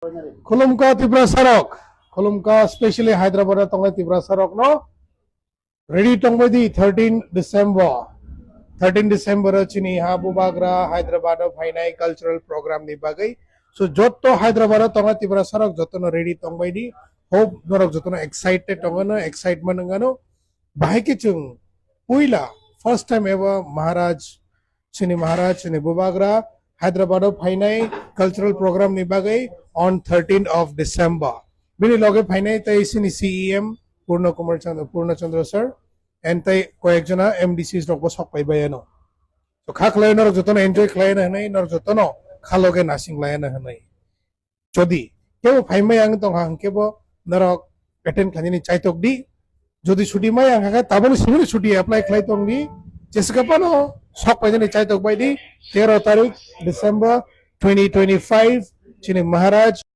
Khulumka Tibra Sarok. Khulumka, especially Hyderabad, Tonga Tibra Sarok, no? Ready Tongwadi, 13 December. 13 December, Chini, Habu Bagra, Hyderabad, Hainai Cultural Program, ni Bagai. So, Joto Hyderabad, Tonga Tibra Sarok, Jotono ready Tongwadi. Hope Norok Jotono excited Tongano, excitement Ngano. Bahikichung, Puila, first time ever, Maharaj, Chini Bubagra, Hyderabad of Hainai Cultural Program Nibagai on 13th of December. Bini loge Hainai tai sini CEM Purna Chandra sir and tai koekjona MDCs rok bosok pai bayano. So khak lain nor jotono enjoy klain hanai nor jotono khaloge nasing lain hanai. Jodi kebo phaimai ang tong hang kebo norok attend khanini chaitok di যদি ছুটি মাই আং হাকা তাবনি সিমনি ছুটি apply খাই তংনি চেসকা পানো সক পাইনি চাই তক বাইদি 13 তারিখ ডিসেম্বর 2025 চিনি মহারাজ